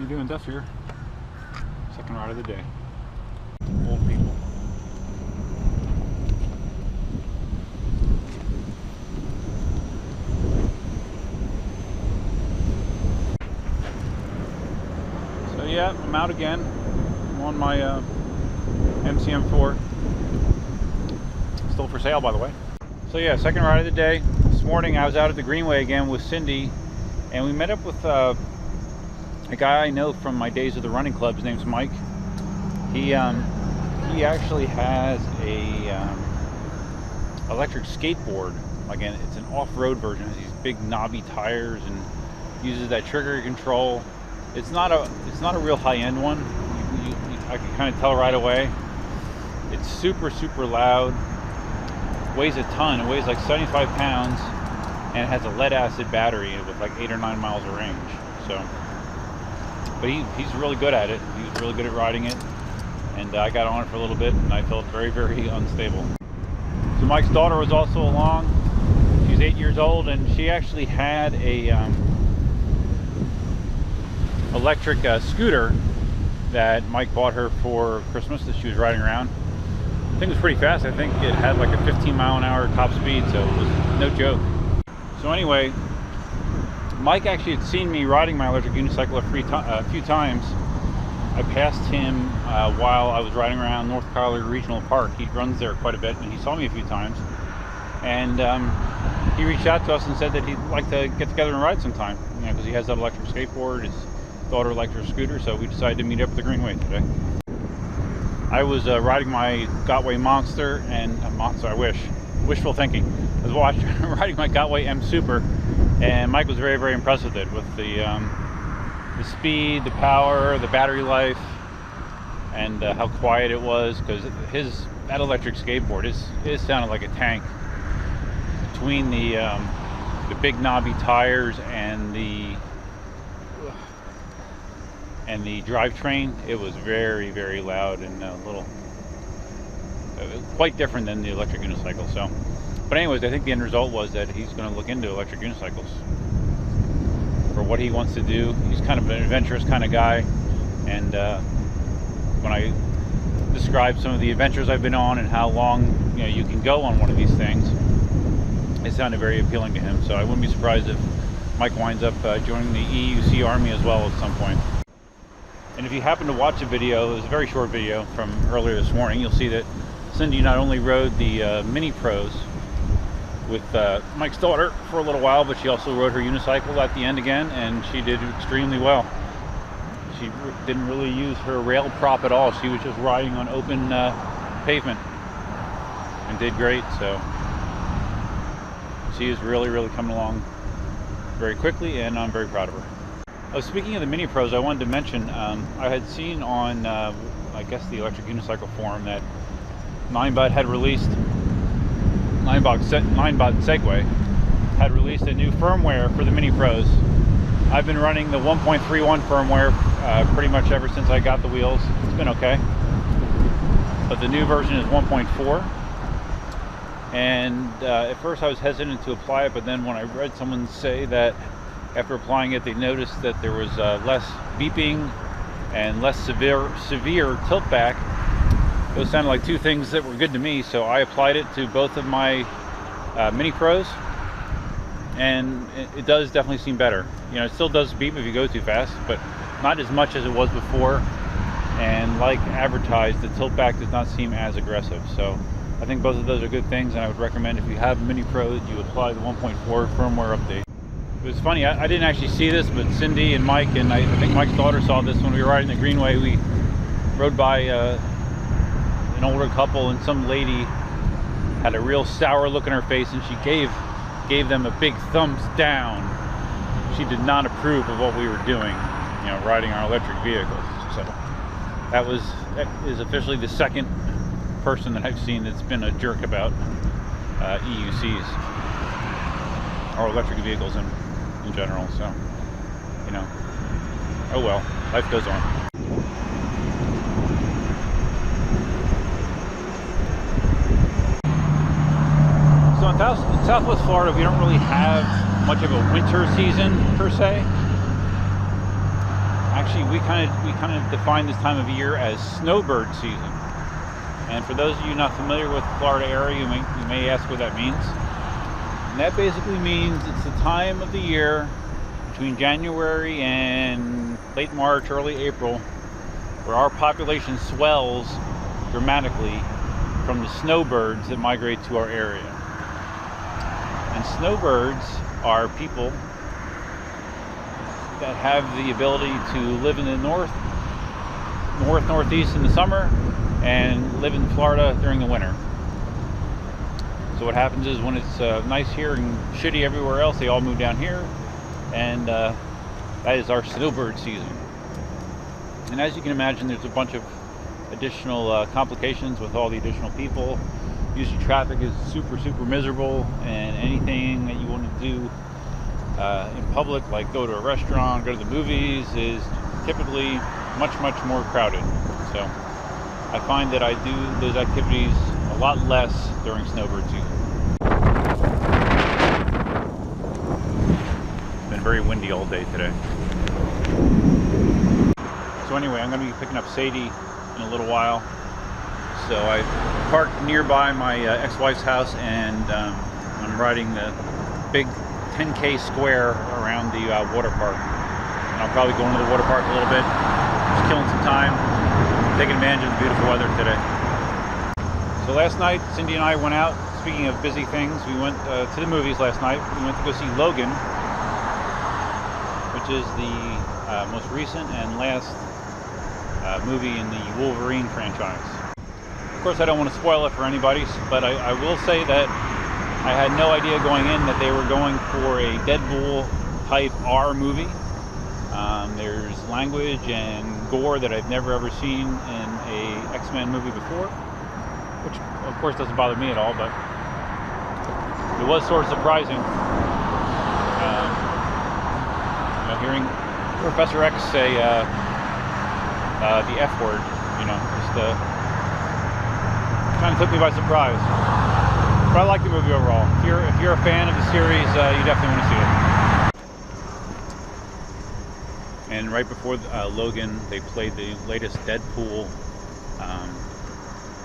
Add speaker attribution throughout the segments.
Speaker 1: doing Duff here. Second ride of the day. Old people. So yeah, I'm out again. I'm on my MCM4. Still for sale, by the way. So yeah, second ride of the day. This morning I was out at the Greenway again with Cindy, and we met up with a guy I know from my days of the running club. His name's Mike. He actually has a electric skateboard. Again, it's an off-road version. It has these big knobby tires and uses that trigger control. It's not a real high-end one. I can kind of tell right away. It's super loud. Weighs a ton. It weighs like 75 pounds, and it has a lead acid battery with like 8 or 9 miles of range. So, but he's really good at it. He's really good at riding it, and I got on it for a little bit, and I felt very unstable. So Mike's daughter was also along. She's 8 years old, and she actually had a electric scooter that Mike bought her for Christmas that she was riding around. I think it was pretty fast. I think it had like a 15-mile-an-hour top speed, so it was no joke. So anyway, Mike actually had seen me riding my electric unicycle a few times. I passed him while I was riding around North Carolina Regional Park. He runs there quite a bit, and he saw me a few times. And he reached out to us and said that he'd like to get together and ride sometime, you know, because he has that electric skateboard, his daughter electric scooter, so we decided to meet up at the Greenway today. I was riding my Gotway Monster, and wishful thinking. I was riding my Gotway M Super, and Mike was very impressed with it, with the speed, the power, the battery life, and how quiet it was, because that electric skateboard is sounded like a tank. Between the big knobby tires and the drivetrain, it was very loud and quite different than the electric unicycle. So, but anyways, I think the end result was that he's going to look into electric unicycles for what he wants to do. He's kind of an adventurous kind of guy, and when I described some of the adventures I've been on and how long you can go on one of these things, it sounded very appealing to him. So I wouldn't be surprised if Mike winds up joining the EUC Army as well at some point. And if you happen to watch a video, it was a very short video from earlier this morning, you'll see that Cindy not only rode the Mini Pros with Mike's daughter for a little while, but she also rode her unicycle at the end again, and she did extremely well. She didn't really use her rail prop at all. She was just riding on open pavement and did great. So she is really coming along very quickly, and I'm very proud of her. Oh, speaking of the Mini Pros, I wanted to mention, I had seen on, I guess, the Electric Unicycle forum that Ninebot Segway had released a new firmware for the Mini Pros. I've been running the 1.31 firmware pretty much ever since I got the wheels. It's been okay. But the new version is 1.4. And at first I was hesitant to apply it, but then when I read someone say that after applying it, they noticed that there was less beeping and less severe tilt back. Those sounded like two things that were good to me, so I applied it to both of my Mini Pros, and it does definitely seem better. It still does beep if you go too fast, but not as much as it was before. And like advertised, the tilt back does not seem as aggressive. So I think both of those are good things, and I would recommend if you have Mini Pros, you apply the 1.4 firmware update. It was funny, I didn't actually see this, but Cindy and Mike, and I think Mike's daughter saw this when we were riding the Greenway. We rode by an older couple, and some lady had a real sour look in her face, and she gave them a big thumbs down. She did not approve of what we were doing, riding our electric vehicles. So that is officially the second person that I've seen that's been a jerk about EUCs or electric vehicles in general. So, oh well, life goes on. So in Southwest Florida, we don't really have much of a winter season per se. Actually, we kind of define this time of year as snowbird season. And for those of you not familiar with the Florida area, you may ask what that means. And that basically means it's the time of the year between January and late March, early April, where our population swells dramatically from the snowbirds that migrate to our area. And snowbirds are people that have the ability to live in the northeast in the summer and live in Florida during the winter. So what happens is when it's nice here and shitty everywhere else, they all move down here, and that is our snowbird season. And as you can imagine, there's a bunch of additional complications with all the additional people. Usually traffic is super miserable, and anything that you want to do in public, like go to a restaurant, go to the movies, is typically much more crowded. So I find that I do those activities a lot less during snowbird season. It's been very windy all day today. So anyway, I'm going to be picking up Sadie in a little while. So I parked nearby my ex-wife's house, and I'm riding the big 10K square around the water park. And I'll probably go into the water park a little bit, just killing some time, taking advantage of the beautiful weather today. So last night, Cindy and I went out. Speaking of busy things, we went to the movies last night. We went to go see Logan, which is the most recent and last movie in the Wolverine franchise. Of course, I don't want to spoil it for anybody, but I will say that I had no idea going in that they were going for a Deadpool type R movie. There's language and gore that I've never ever seen in a X-Men movie before, which of course doesn't bother me at all, but it was sort of surprising. Hearing Professor X say the F word, just kind of took me by surprise. But I like the movie overall. If you're a fan of the series, you definitely want to see it. And right before Logan, they played the latest Deadpool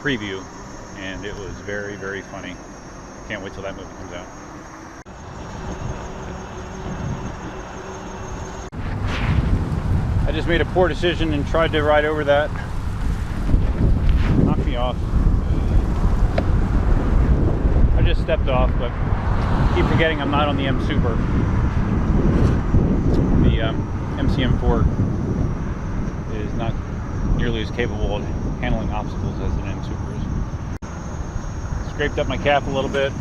Speaker 1: preview, and it was very funny. Can't wait till that movie comes out. I just made a poor decision and tried to ride over that. Knocked me off. I just stepped off, but keep forgetting I'm not on the M Super. The MCM4 is not nearly as capable of handling obstacles as an M Super is. Scraped up my calf a little bit,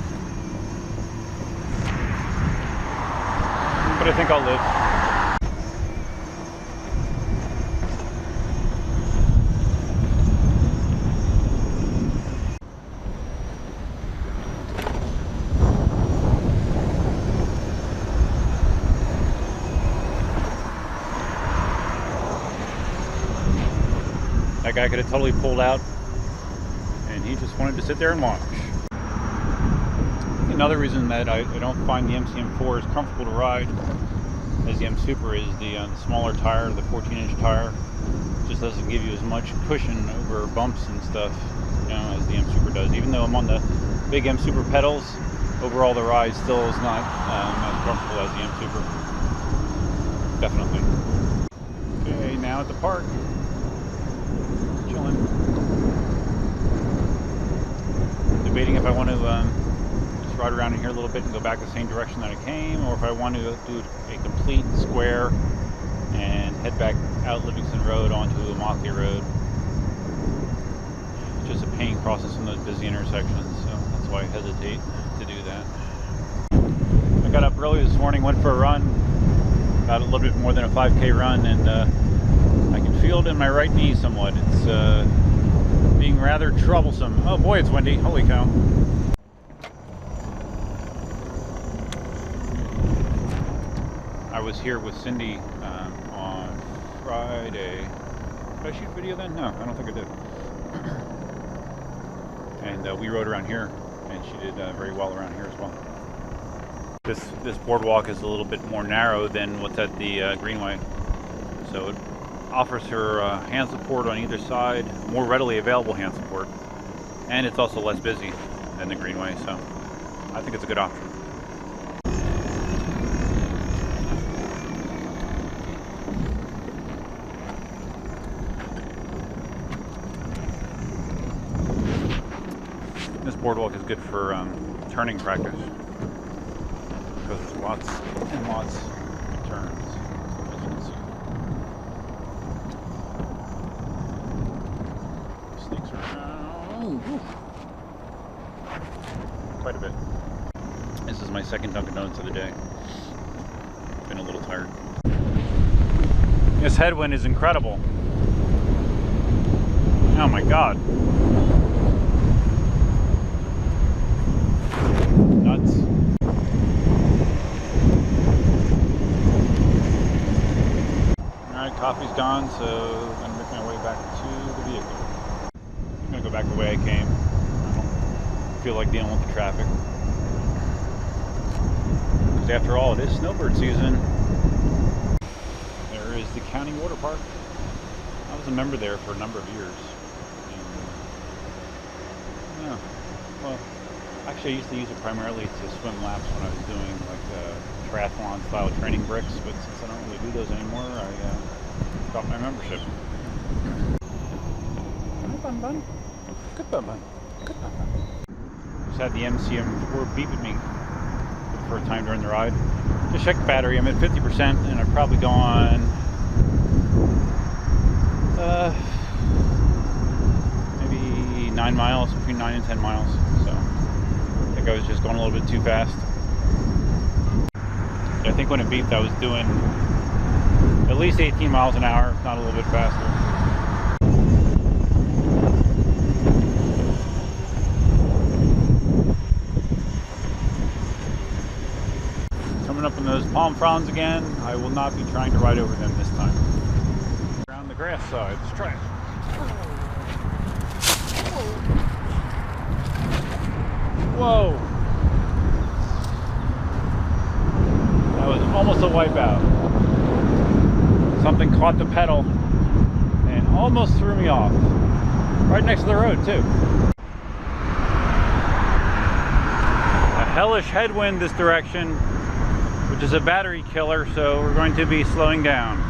Speaker 1: but I think I'll live. That guy could have totally pulled out, and he just wanted to sit there and watch. Another reason that I don't find the MCM4 as comfortable to ride as the M Super is the smaller tire, the 14-inch tire. Just doesn't give you as much cushion over bumps and stuff, as the M Super does. Even though I'm on the big M Super pedals, overall the ride still is not as comfortable as the M Super. Definitely. Okay, now at the park. Chilling. Debating if I want to just ride around in here a little bit and go back the same direction that I came, or if I want to do a complete square and head back out Livingston Road onto Immokalee Road. It's just a pain crossing some of those busy intersections, so that's why I hesitate to do that. I got up early this morning, went for a run, about a little bit more than a 5K run, and I can feel it in my right knee somewhat. It's being rather troublesome. Oh boy, it's windy. Holy cow. I was here with Cindy on Friday. Did I shoot video then? No, I don't think I did. And we rode around here, and she did very well around here as well. This boardwalk is a little bit more narrow than what's at the Greenway, so it offers her hand support on either side, more readily available hand support, and it's also less busy than the Greenway, so I think it's a good option. This boardwalk is good for turning practice because there's lots and lots of turns, as you can see. Snakes around. Quite a bit. This is my second Dunkin' Donuts of the day. Been a little tired. This headwind is incredible. Oh my God. Nuts. Alright, coffee's gone, so I'm gonna make my way back to the vehicle. I'm gonna go back the way I came. I don't feel like dealing with the traffic. Because after all, it is snowbird season. There is the county water park. I was a member there for a number of years. And, yeah, well, actually I used to use it primarily to swim laps when I was doing like triathlon style training bricks, but since I don't really do those anymore, I got my membership. Hi, Bun Bun. Good Bun Bun. Good Bun Bun. Just had the MCM4 beep at me for the first time during the ride. Just checked the battery. I'm at 50%, and I've probably gone maybe 9 miles, between 9 and 10 miles. So I think I was just going a little bit too fast. I think when it beeped, I was doing at least 18 miles an hour, if not a little bit faster. Coming up on those palm fronds again. I will not be trying to ride over them this time. Around the grass side, let's try it. Whoa! That was almost a wipeout. Something caught the pedal and almost threw me off. Right next to the road, too. A hellish headwind this direction, which is a battery killer, so we're going to be slowing down.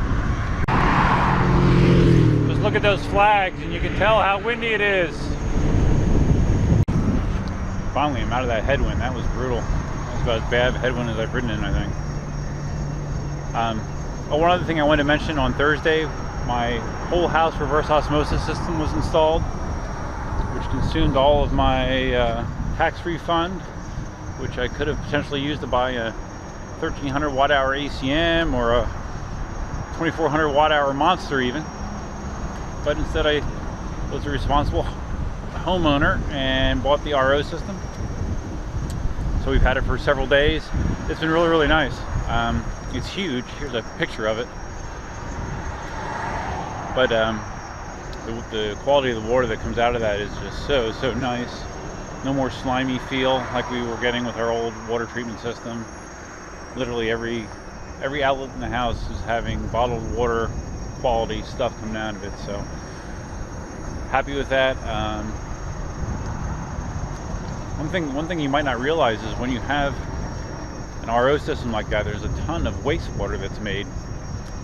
Speaker 1: Just look at those flags and you can tell how windy it is. Finally, I'm out of that headwind. That was brutal. That was about as bad of a headwind as I've ridden in, I think. Oh, one other thing I wanted to mention, on Thursday, my whole house reverse osmosis system was installed, which consumed all of my tax refund, which I could have potentially used to buy a 1300 watt hour ACM or a 2400 watt hour Monster even. But instead I was a responsible homeowner and bought the RO system. So we've had it for several days. It's been really, really nice. It's huge. Here's a picture of it. But the quality of the water that comes out of that is just so nice. No more slimy feel like we were getting with our old water treatment system. Literally every outlet in the house is having bottled water quality stuff coming out of it. So happy with that. One thing you might not realize is when you have an RO system like that, there's a ton of wastewater that's made.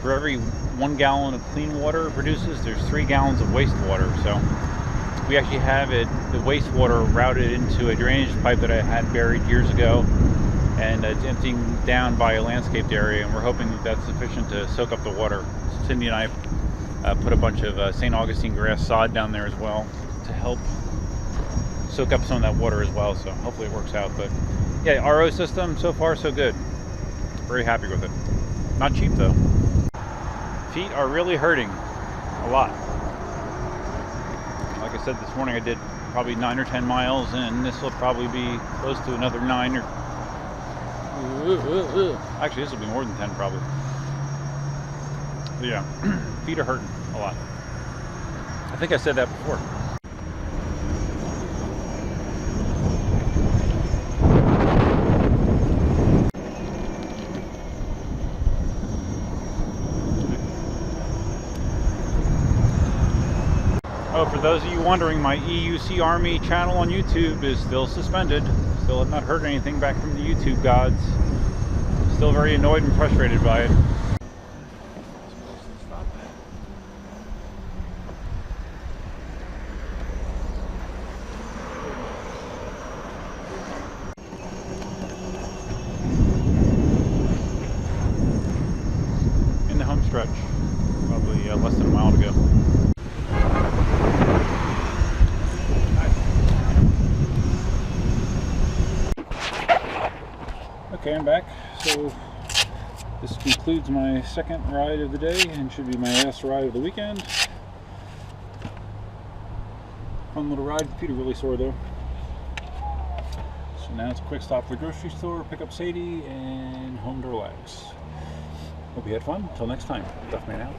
Speaker 1: For every 1 gallon of clean water it produces, there's 3 gallons of wastewater. So we actually have the wastewater routed into a drainage pipe that I had buried years ago, and it's emptying down by a landscaped area, and we're hoping that that's sufficient to soak up the water. Cindy and I put a bunch of St. Augustine grass sod down there as well to help soak up some of that water as well, so hopefully it works out. But yeah, RO system, so far so good. Very happy with it. Not cheap though. Feet are really hurting a lot. Like I said this morning, I did probably 9 or 10 miles, and this will probably be close to another 9 or... Actually, this will be more than 10 probably. But yeah, feet are hurting a lot. I think I said that before. Oh, for those of you wondering, my EUC Army channel on YouTube is still suspended. Still have not heard anything back from the YouTube gods. Still very annoyed and frustrated by it. In the home stretch, probably less than a mile to go. Okay, I'm back. So this concludes my second ride of the day and should be my last ride of the weekend. Fun little ride. Feet are really sore though. So now it's a quick stop to the grocery store, pick up Sadie, and home to relax. Hope you had fun. Until next time, Duffman out.